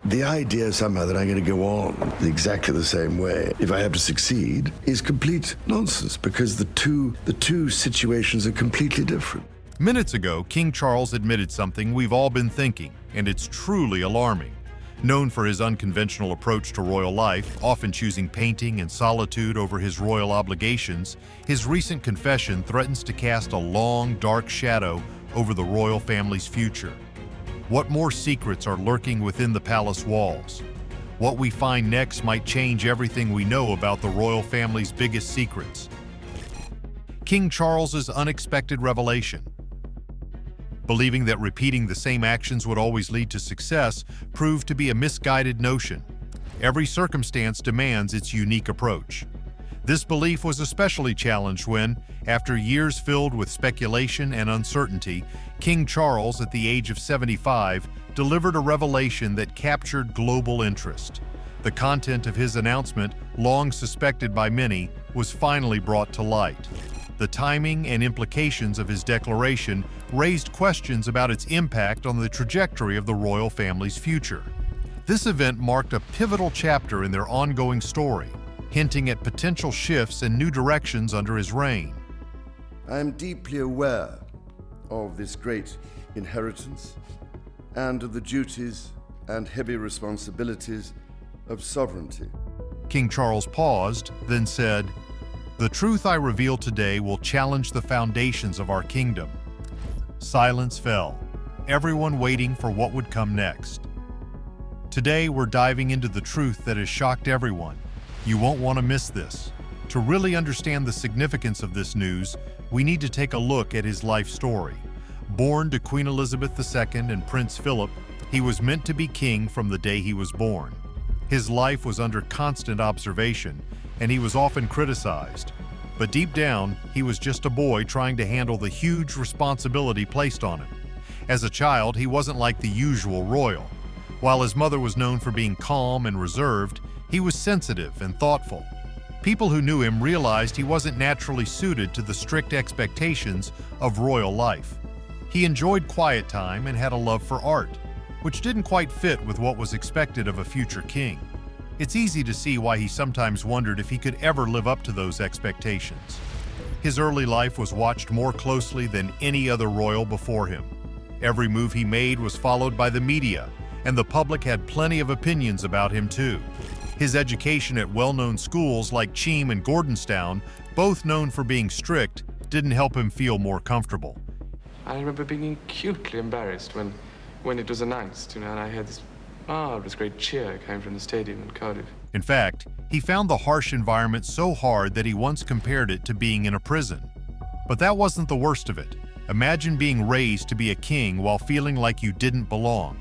The idea somehow that I'm going to go on exactly the same way if I have to succeed is complete nonsense, because the two situations are completely different. Minutes ago, King Charles admitted something we've all been thinking, and it's truly alarming. Known for his unconventional approach to royal life, often choosing painting and solitude over his royal obligations, his recent confession threatens to cast a long, dark shadow over the royal family's future. What more secrets are lurking within the palace walls? What we find next might change everything we know about the royal family's biggest secrets. King Charles's unexpected revelation. Believing that repeating the same actions would always lead to success proved to be a misguided notion. Every circumstance demands its unique approach. This belief was especially challenged when, after years filled with speculation and uncertainty, King Charles, at the age of 75, delivered a revelation that captured global interest. The content of his announcement, long suspected by many, was finally brought to light. The timing and implications of his declaration raised questions about its impact on the trajectory of the royal family's future. This event marked a pivotal chapter in their ongoing story, hinting at potential shifts and new directions under his reign. I am deeply aware of this great inheritance and of the duties and heavy responsibilities of sovereignty. King Charles paused, then said, "The truth I reveal today will challenge the foundations of our kingdom." Silence fell, everyone waiting for what would come next. Today, we're diving into the truth that has shocked everyone. You won't want to miss this. To really understand the significance of this news, we need to take a look at his life story. Born to Queen Elizabeth II and Prince Philip, he was meant to be king from the day he was born. His life was under constant observation, and he was often criticized. But deep down, he was just a boy trying to handle the huge responsibility placed on him. As a child, he wasn't like the usual royal. While his mother was known for being calm and reserved, he was sensitive and thoughtful. People who knew him realized he wasn't naturally suited to the strict expectations of royal life. He enjoyed quiet time and had a love for art, which didn't quite fit with what was expected of a future king. It's easy to see why he sometimes wondered if he could ever live up to those expectations. His early life was watched more closely than any other royal before him. Every move he made was followed by the media, and the public had plenty of opinions about him too. His education at well-known schools like Cheam and Gordonstown, both known for being strict, didn't help him feel more comfortable. I remember being acutely embarrassed when it was announced, and I had this great cheer coming from the stadium in Cardiff. In fact, he found the harsh environment so hard that he once compared it to being in a prison. But that wasn't the worst of it. Imagine being raised to be a king while feeling like you didn't belong.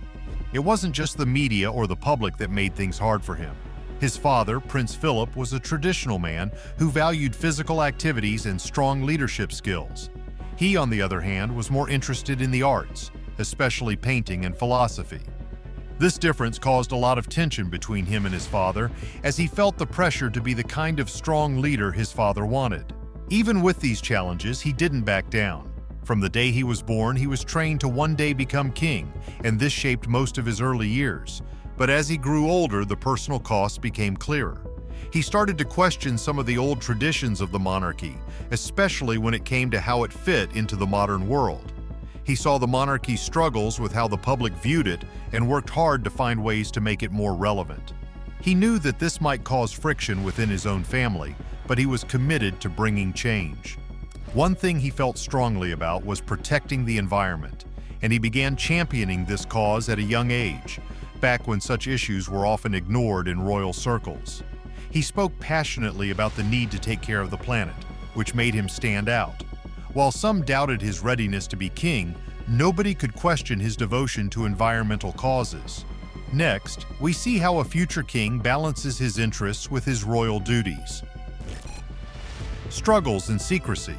It wasn't just the media or the public that made things hard for him. His father, Prince Philip, was a traditional man who valued physical activities and strong leadership skills. He, on the other hand, was more interested in the arts, especially painting and philosophy. This difference caused a lot of tension between him and his father, as he felt the pressure to be the kind of strong leader his father wanted. Even with these challenges, he didn't back down. From the day he was born, he was trained to one day become king, and this shaped most of his early years. But as he grew older, the personal costs became clearer. He started to question some of the old traditions of the monarchy, especially when it came to how it fit into the modern world. He saw the monarchy's struggles with how the public viewed it and worked hard to find ways to make it more relevant. He knew that this might cause friction within his own family, but he was committed to bringing change. One thing he felt strongly about was protecting the environment, and he began championing this cause at a young age, back when such issues were often ignored in royal circles. He spoke passionately about the need to take care of the planet, which made him stand out. While some doubted his readiness to be king, nobody could question his devotion to environmental causes. Next, we see how a future king balances his interests with his royal duties. Struggles and secrecy.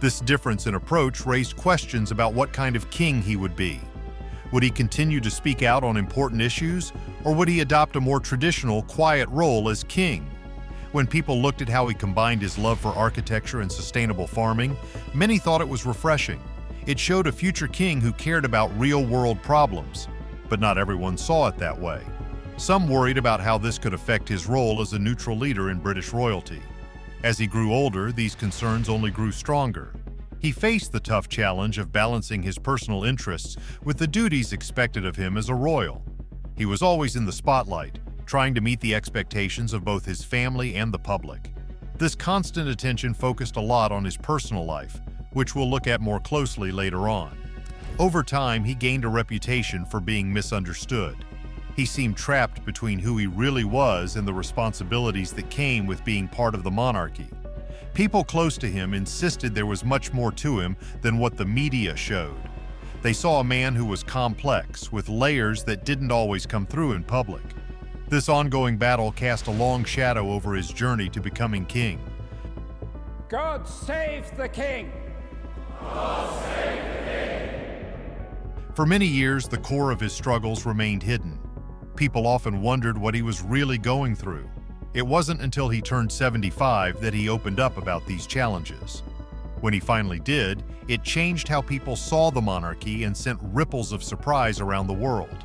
This difference in approach raised questions about what kind of king he would be. Would he continue to speak out on important issues, or would he adopt a more traditional, quiet role as king? When people looked at how he combined his love for architecture and sustainable farming, many thought it was refreshing. It showed a future king who cared about real-world problems. But not everyone saw it that way. Some worried about how this could affect his role as a neutral leader in British royalty. As he grew older, these concerns only grew stronger. He faced the tough challenge of balancing his personal interests with the duties expected of him as a royal. He was always in the spotlight, trying to meet the expectations of both his family and the public. This constant attention focused a lot on his personal life, which we'll look at more closely later on. Over time, he gained a reputation for being misunderstood. He seemed trapped between who he really was and the responsibilities that came with being part of the monarchy. People close to him insisted there was much more to him than what the media showed. They saw a man who was complex, with layers that didn't always come through in public. This ongoing battle cast a long shadow over his journey to becoming king. God save the king! God save the king! For many years, the core of his struggles remained hidden. People often wondered what he was really going through. It wasn't until he turned 75 that he opened up about these challenges. When he finally did, it changed how people saw the monarchy and sent ripples of surprise around the world.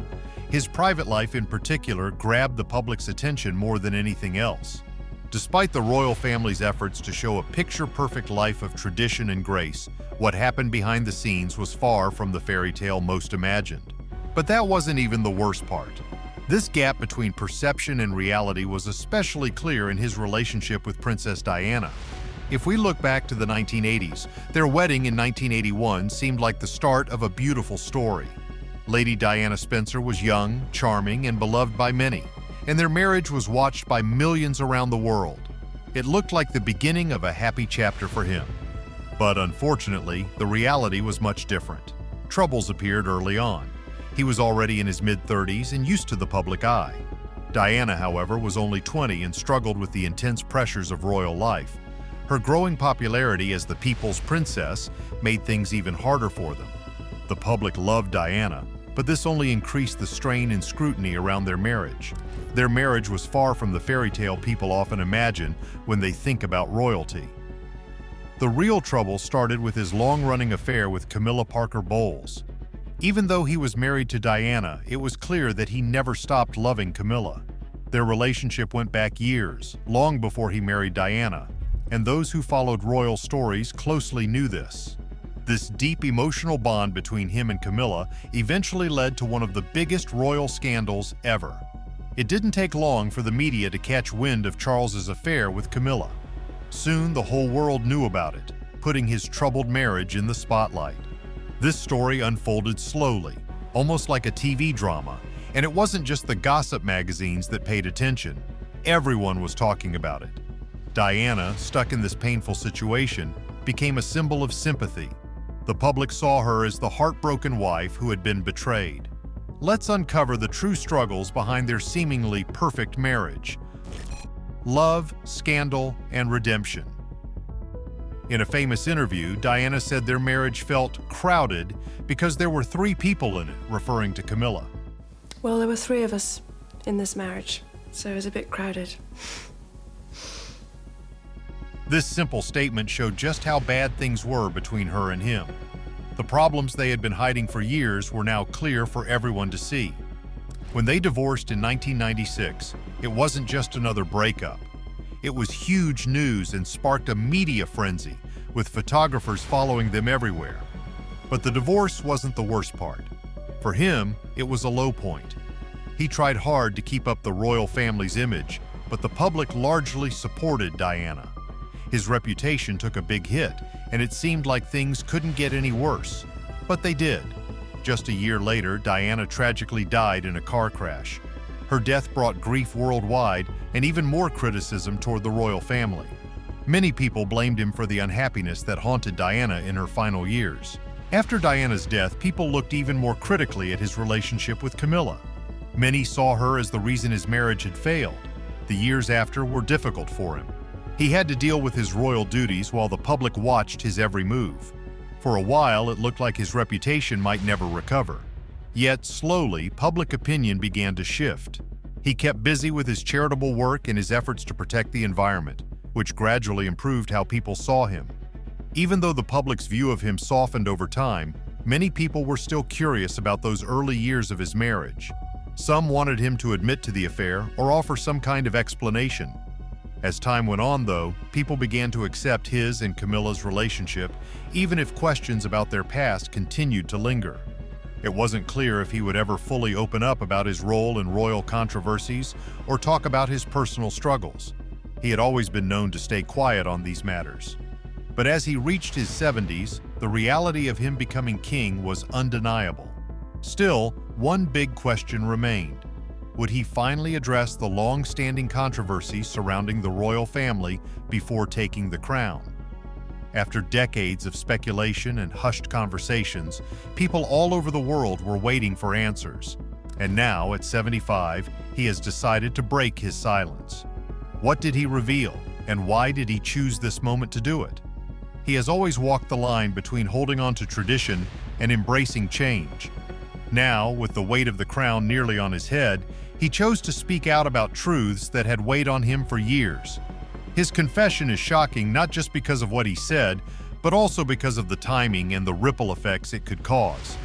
His private life in particular grabbed the public's attention more than anything else. Despite the royal family's efforts to show a picture-perfect life of tradition and grace, what happened behind the scenes was far from the fairy tale most imagined. But that wasn't even the worst part. This gap between perception and reality was especially clear in his relationship with Princess Diana. If we look back to the 1980s, their wedding in 1981 seemed like the start of a beautiful story. Lady Diana Spencer was young, charming, and beloved by many, and their marriage was watched by millions around the world. It looked like the beginning of a happy chapter for him. But unfortunately, the reality was much different. Troubles appeared early on. He was already in his mid-30s and used to the public eye. Diana, however, was only 20 and struggled with the intense pressures of royal life. Her growing popularity as the people's princess made things even harder for them. The public loved Diana, but this only increased the strain and scrutiny around their marriage. Their marriage was far from the fairy tale people often imagine when they think about royalty. The real trouble started with his long-running affair with Camilla Parker Bowles. Even though he was married to Diana, it was clear that he never stopped loving Camilla. Their relationship went back years, long before he married Diana, and those who followed royal stories closely knew this. This deep emotional bond between him and Camilla eventually led to one of the biggest royal scandals ever. It didn't take long for the media to catch wind of Charles's affair with Camilla. Soon the whole world knew about it, putting his troubled marriage in the spotlight. This story unfolded slowly, almost like a TV drama, and it wasn't just the gossip magazines that paid attention. Everyone was talking about it. Diana, stuck in this painful situation, became a symbol of sympathy. The public saw her as the heartbroken wife who had been betrayed. Let's uncover the true struggles behind their seemingly perfect marriage. Love, scandal, and redemption. In a famous interview, Diana said their marriage felt crowded because there were 3 people in it, referring to Camilla. Well, there were 3 of us in this marriage, so it was a bit crowded. This simple statement showed just how bad things were between her and him. The problems they had been hiding for years were now clear for everyone to see. When they divorced in 1996, it wasn't just another breakup. It was huge news and sparked a media frenzy, with photographers following them everywhere. But the divorce wasn't the worst part. For him, it was a low point. He tried hard to keep up the royal family's image, but the public largely supported Diana. His reputation took a big hit, and it seemed like things couldn't get any worse. But they did. Just a year later, Diana tragically died in a car crash. Her death brought grief worldwide and even more criticism toward the royal family. Many people blamed him for the unhappiness that haunted Diana in her final years. After Diana's death, people looked even more critically at his relationship with Camilla. Many saw her as the reason his marriage had failed. The years after were difficult for him. He had to deal with his royal duties while the public watched his every move. For a while, it looked like his reputation might never recover. Yet, slowly, public opinion began to shift. He kept busy with his charitable work and his efforts to protect the environment, which gradually improved how people saw him. Even though the public's view of him softened over time, many people were still curious about those early years of his marriage. Some wanted him to admit to the affair or offer some kind of explanation. As time went on, though, people began to accept his and Camilla's relationship, even if questions about their past continued to linger. It wasn't clear if he would ever fully open up about his role in royal controversies or talk about his personal struggles. He had always been known to stay quiet on these matters. But as he reached his 70s, the reality of him becoming king was undeniable. Still, one big question remained. Would he finally address the long-standing controversies surrounding the royal family before taking the crown? After decades of speculation and hushed conversations, people all over the world were waiting for answers. And now, at 75, he has decided to break his silence. What did he reveal, and why did he choose this moment to do it? He has always walked the line between holding on to tradition and embracing change. Now, with the weight of the crown nearly on his head, he chose to speak out about truths that had weighed on him for years. His confession is shocking not just because of what he said, but also because of the timing and the ripple effects it could cause.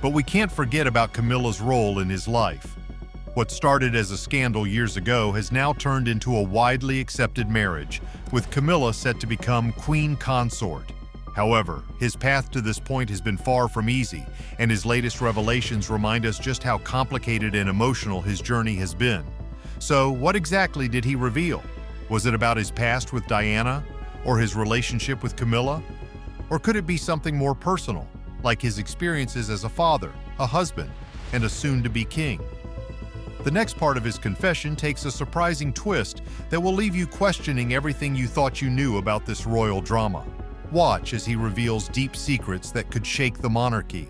But we can't forget about Camilla's role in his life. What started as a scandal years ago has now turned into a widely accepted marriage, with Camilla set to become queen consort. However, his path to this point has been far from easy, and his latest revelations remind us just how complicated and emotional his journey has been. So, what exactly did he reveal? Was it about his past with Diana, or his relationship with Camilla? Or could it be something more personal, like his experiences as a father, a husband, and a soon-to-be king? The next part of his confession takes a surprising twist that will leave you questioning everything you thought you knew about this royal drama. Watch as he reveals deep secrets that could shake the monarchy.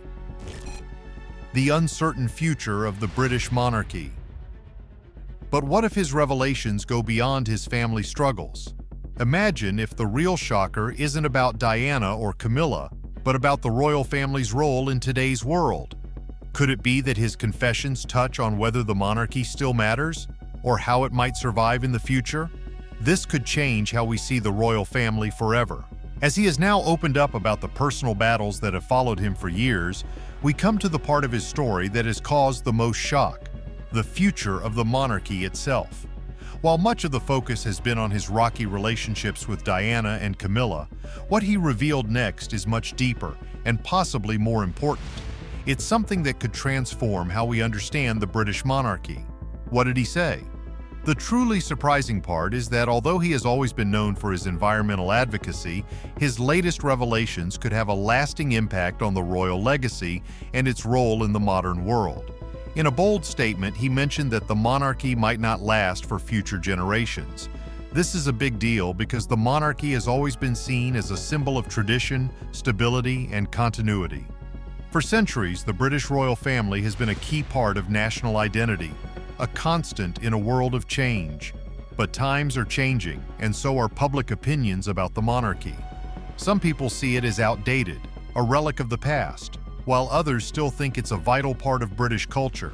The uncertain future of the British monarchy. But what if his revelations go beyond his family struggles? Imagine if the real shocker isn't about Diana or Camilla, but about the royal family's role in today's world. Could it be that his confessions touch on whether the monarchy still matters, or how it might survive in the future? This could change how we see the royal family forever. As he has now opened up about the personal battles that have followed him for years, we come to the part of his story that has caused the most shock: the future of the monarchy itself. While much of the focus has been on his rocky relationships with Diana and Camilla, what he revealed next is much deeper and possibly more important. It's something that could transform how we understand the British monarchy. What did he say? The truly surprising part is that although he has always been known for his environmental advocacy, his latest revelations could have a lasting impact on the royal legacy and its role in the modern world. In a bold statement, he mentioned that the monarchy might not last for future generations. This is a big deal because the monarchy has always been seen as a symbol of tradition, stability, and continuity. For centuries, the British royal family has been a key part of national identity, a constant in a world of change. But times are changing, and so are public opinions about the monarchy. Some people see it as outdated, a relic of the past, while others still think it's a vital part of British culture.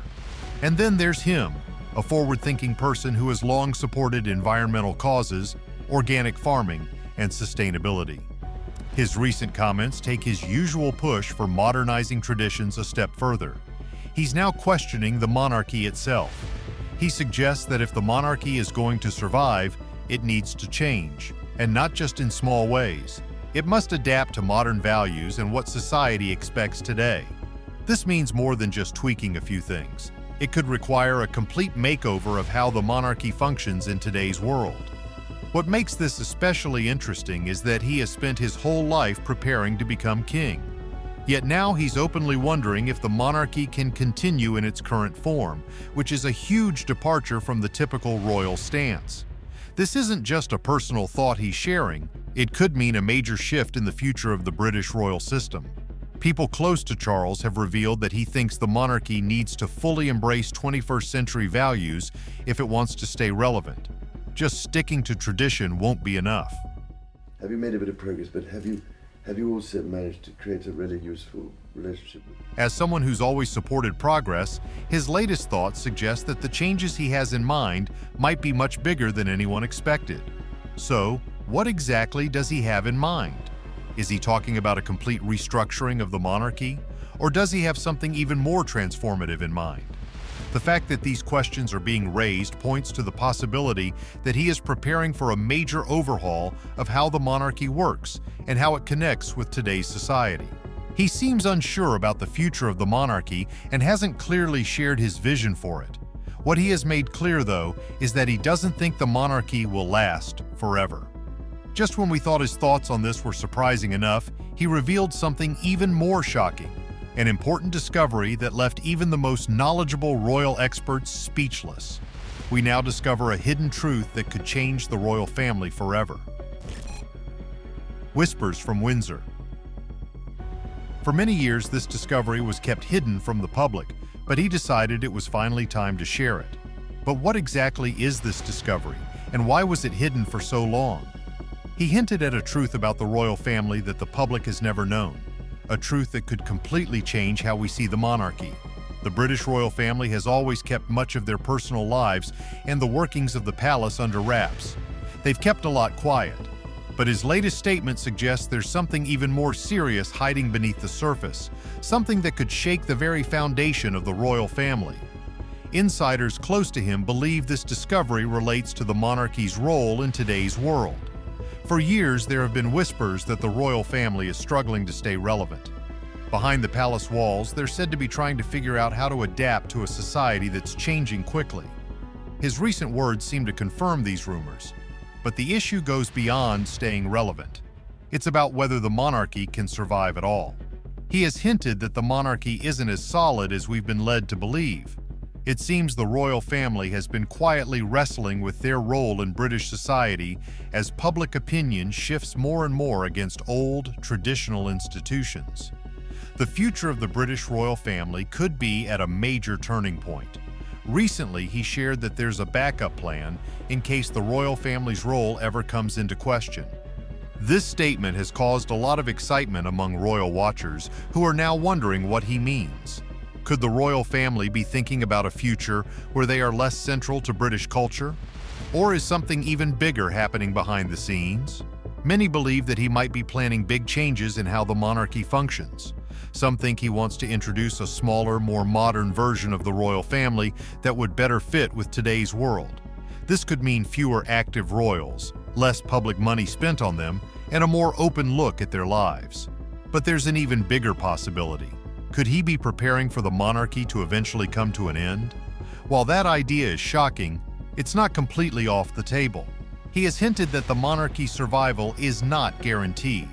And then there's him, a forward-thinking person who has long supported environmental causes, organic farming, and sustainability. His recent comments take his usual push for modernizing traditions a step further. He's now questioning the monarchy itself. He suggests that if the monarchy is going to survive, it needs to change, and not just in small ways. It must adapt to modern values and what society expects today. This means more than just tweaking a few things. It could require a complete makeover of how the monarchy functions in today's world. What makes this especially interesting is that he has spent his whole life preparing to become king. Yet now he's openly wondering if the monarchy can continue in its current form, which is a huge departure from the typical royal stance. This isn't just a personal thought he's sharing, it could mean a major shift in the future of the British royal system. People close to Charles have revealed that he thinks the monarchy needs to fully embrace 21st century values if it wants to stay relevant. Just sticking to tradition won't be enough. Have you made a bit of progress, but have you also managed to create a really useful relationship with them? As someone who's always supported progress, his latest thoughts suggest that the changes he has in mind might be much bigger than anyone expected. So, what exactly does he have in mind? Is he talking about a complete restructuring of the monarchy? Or does he have something even more transformative in mind? The fact that these questions are being raised points to the possibility that he is preparing for a major overhaul of how the monarchy works and how it connects with today's society. He seems unsure about the future of the monarchy and hasn't clearly shared his vision for it. What he has made clear, though, is that he doesn't think the monarchy will last forever. Just when we thought his thoughts on this were surprising enough, he revealed something even more shocking. An important discovery that left even the most knowledgeable royal experts speechless. We now discover a hidden truth that could change the royal family forever. Whispers from Windsor. For many years, this discovery was kept hidden from the public, but he decided it was finally time to share it. But what exactly is this discovery, and why was it hidden for so long? He hinted at a truth about the royal family that the public has never known. A truth that could completely change how we see the monarchy. The British royal family has always kept much of their personal lives and the workings of the palace under wraps. They've kept a lot quiet. But his latest statement suggests there's something even more serious hiding beneath the surface, something that could shake the very foundation of the royal family. Insiders close to him believe this discovery relates to the monarchy's role in today's world. For years, there have been whispers that the royal family is struggling to stay relevant. Behind the palace walls, they're said to be trying to figure out how to adapt to a society that's changing quickly. His recent words seem to confirm these rumors. But the issue goes beyond staying relevant. It's about whether the monarchy can survive at all. He has hinted that the monarchy isn't as solid as we've been led to believe. It seems the royal family has been quietly wrestling with their role in British society as public opinion shifts more and more against old, traditional institutions. The future of the British royal family could be at a major turning point. Recently, he shared that there's a backup plan in case the royal family's role ever comes into question. This statement has caused a lot of excitement among royal watchers who are now wondering what he means. Could the royal family be thinking about a future where they are less central to British culture? Or is something even bigger happening behind the scenes? Many believe that he might be planning big changes in how the monarchy functions. Some think he wants to introduce a smaller, more modern version of the royal family that would better fit with today's world. This could mean fewer active royals, less public money spent on them, and a more open look at their lives. But there's an even bigger possibility. Could he be preparing for the monarchy to eventually come to an end? While that idea is shocking, it's not completely off the table. He has hinted that the monarchy's survival is not guaranteed.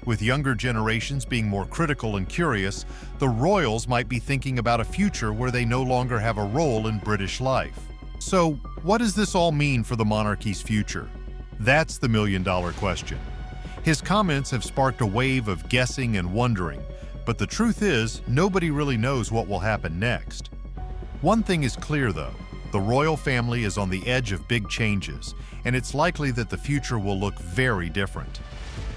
With younger generations being more critical and curious, the royals might be thinking about a future where they no longer have a role in British life. So, what does this all mean for the monarchy's future? That's the million-dollar question. His comments have sparked a wave of guessing and wondering, but the truth is, nobody really knows what will happen next. One thing is clear, though. The royal family is on the edge of big changes, and it's likely that the future will look very different.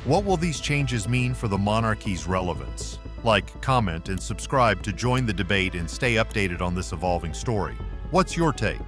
What will these changes mean for the monarchy's relevance? Like, comment, and subscribe to join the debate and stay updated on this evolving story. What's your take?